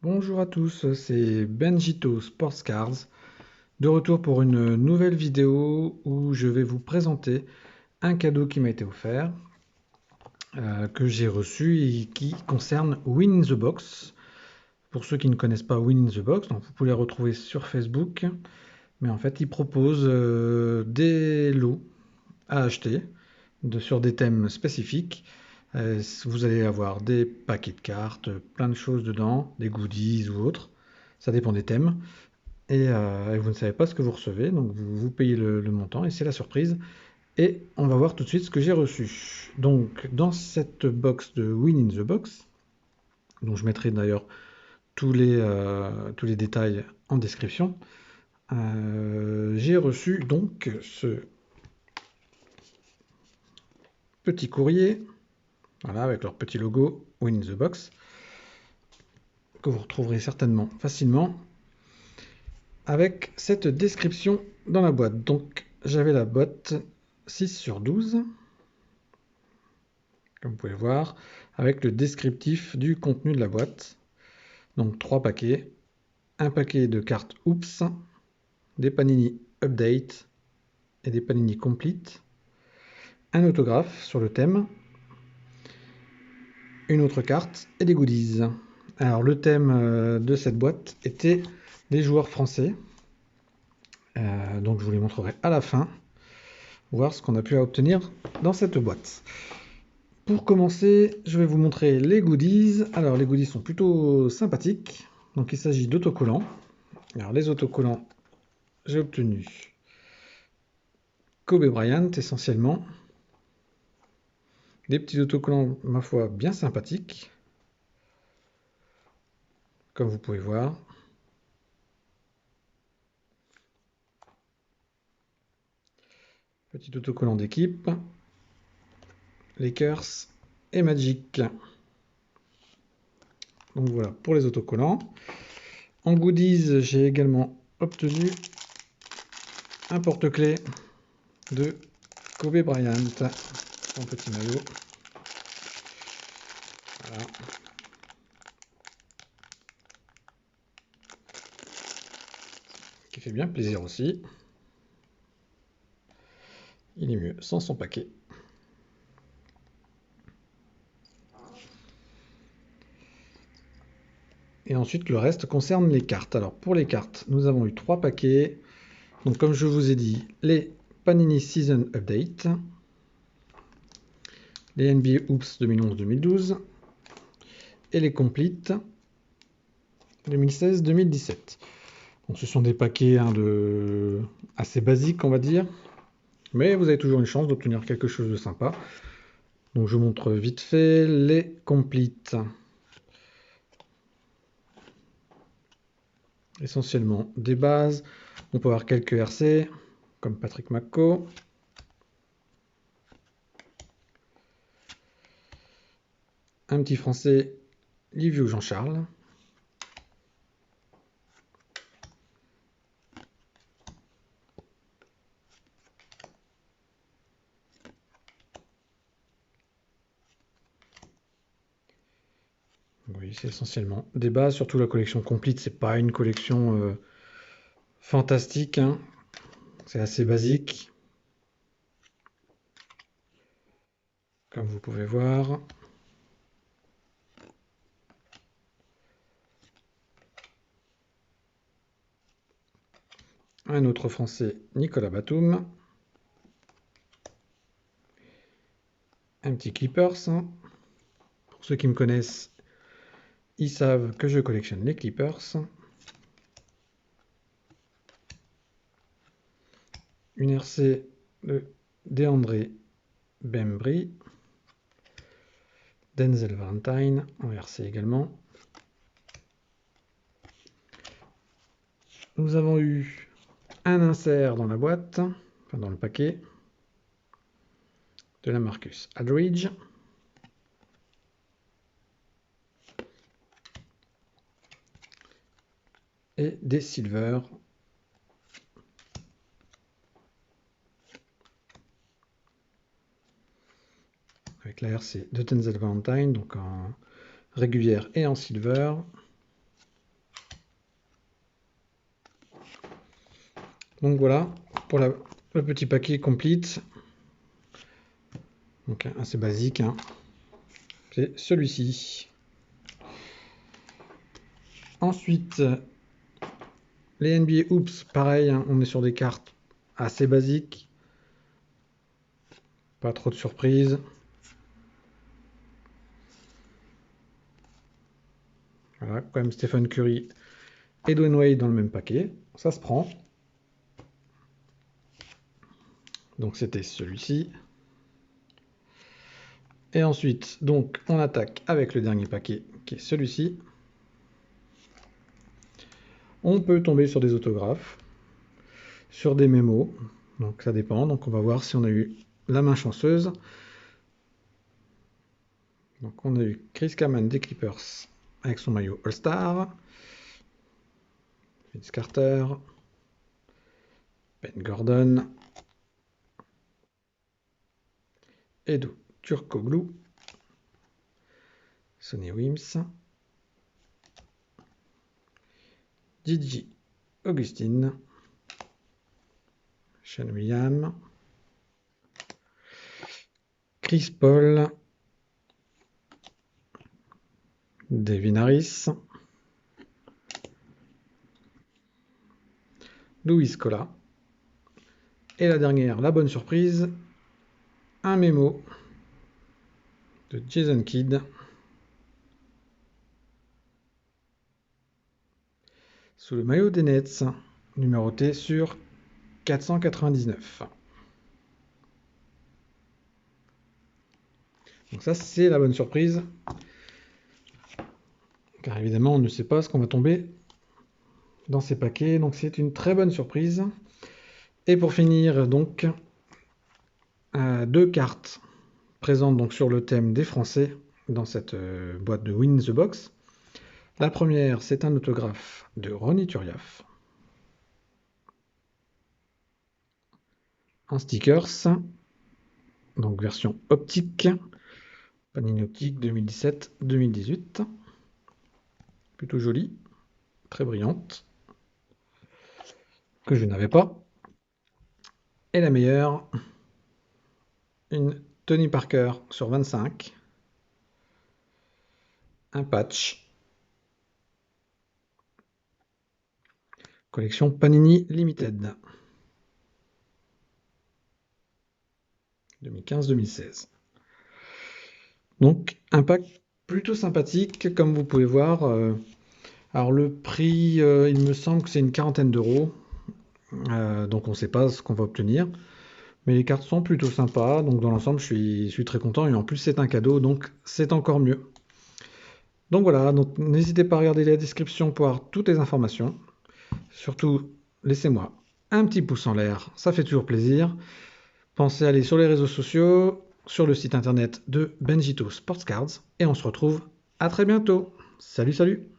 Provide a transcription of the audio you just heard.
Bonjour à tous, c'est Benjito Sports Cars, de retour pour une nouvelle vidéo où je vais vous présenter un cadeau qui m'a été offert, que j'ai reçu et qui concerne Win in the Box. Pour ceux qui ne connaissent pas Win in the Box, donc vous pouvez les retrouver sur Facebook, mais en fait ils proposent des lots à acheter sur des thèmes spécifiques. Vous allez avoir des paquets de cartes, plein de choses dedans, des goodies ou autres. Ça dépend des thèmes. Et vous ne savez pas ce que vous recevez, donc vous payez le montant et c'est la surprise. Et on va voir tout de suite ce que j'ai reçu. Donc dans cette box de Win in the Box, dont je mettrai d'ailleurs tous les détails en description, j'ai reçu donc ce petit courrier, voilà, avec leur petit logo Win in the Box, que vous retrouverez certainement facilement, avec cette description dans la boîte. Donc j'avais la boîte 6/12, comme vous pouvez voir, avec le descriptif du contenu de la boîte. Donc 3 paquets, un paquet de cartes Oops, des Panini Update et des Panini Complete, un autographe sur le thème, une autre carte et des goodies. Alors le thème de cette boîte était les joueurs français. Donc je vous les montrerai à la fin, voir ce qu'on a pu obtenir dans cette boîte. Pour commencer, je vais vous montrer les goodies. Alors les goodies sont plutôt sympathiques. Donc il s'agit d'autocollants. Alors les autocollants, j'ai obtenu Kobe Bryant essentiellement. Des petits autocollants, ma foi, bien sympathiques. Comme vous pouvez voir. Petit autocollant d'équipe. Lakers et Magic. Donc voilà pour les autocollants. En goodies, j'ai également obtenu un porte-clés de Kobe Bryant. Son petit maillot. Voilà. Qui fait bien plaisir aussi. Il est mieux sans son paquet. Et ensuite, le reste concerne les cartes. Alors, pour les cartes, nous avons eu 3 paquets. Donc, comme je vous ai dit, les Panini Season Update, les NBA Oops 2011-2012 et les Complete 2016-2017. Donc, ce sont des paquets assez basiques, on va dire. Mais vous avez toujours une chance d'obtenir quelque chose de sympa. Donc, je vous montre vite fait les Complete. Essentiellement des bases. On peut avoir quelques RC, comme Patrick McCaw. Un petit français, Liviu Jean-Charles. Oui, c'est essentiellement des bases, surtout la collection Complete, c'est pas une collection fantastique, hein. C'est assez basique, comme vous pouvez voir. Un autre français, Nicolas Batum. Un petit Clippers, hein. Pour ceux qui me connaissent, ils savent que je collectionne les Clippers. Une RC de DeAndre Bembry. Denzel Valentine en RC également. Nous avons eu un insert dans la boîte, enfin dans le paquet, de la Marcus Aldridge. Et des Silver. Avec la RC de Denzel Valentine, donc en régulière et en Silver. Donc voilà pour le petit paquet complete. Donc assez basique, hein. C'est celui-ci. Ensuite, les NBA Hoops, pareil, hein, on est sur des cartes assez basiques. Pas trop de surprises. Voilà, quand même Stephen Curry et Dwayne Wade dans le même paquet. Ça se prend. Donc c'était celui-ci. Et ensuite, donc, on attaque avec le dernier paquet, qui est celui-ci. On peut tomber sur des autographes, sur des mémos. Donc ça dépend. Donc on va voir si on a eu la main chanceuse. Donc on a eu Chris Kaman des Clippers avec son maillot All-Star. Vince Carter. Ben Gordon. Edo Turkoglu. Sonny Wims. Gigi Augustine. Sean William. Chris Paul. Devin Harris. Louis Scola. Et la dernière, la bonne surprise, un mémo de Jason Kidd sous le maillot des Nets, numéroté sur 499. Donc ça, c'est la bonne surprise, car évidemment, on ne sait pas ce qu'on va tomber dans ces paquets, donc c'est une très bonne surprise. Et pour finir, donc, deux cartes présentes donc sur le thème des Français dans cette boîte de Win the Box. La première, c'est un autographe de Ronny Turiaf. En stickers, donc version optique, Panini Optique 2017-2018. Plutôt jolie, très brillante, que je n'avais pas. Et la meilleure, une Tony Parker sur 25. Un patch. Collection Panini Limited. 2015-2016. Donc un pack plutôt sympathique, comme vous pouvez voir. Alors le prix, il me semble que c'est une quarantaine d'euros. Donc on ne sait pas ce qu'on va obtenir. Mais les cartes sont plutôt sympas. Donc dans l'ensemble, je suis très content. Et en plus, c'est un cadeau, donc c'est encore mieux. Donc voilà, donc n'hésitez pas à regarder la description pour avoir toutes les informations. Surtout, laissez-moi un petit pouce en l'air, ça fait toujours plaisir. Pensez à aller sur les réseaux sociaux, sur le site internet de Benjito Sports Cards, et on se retrouve à très bientôt. Salut, salut!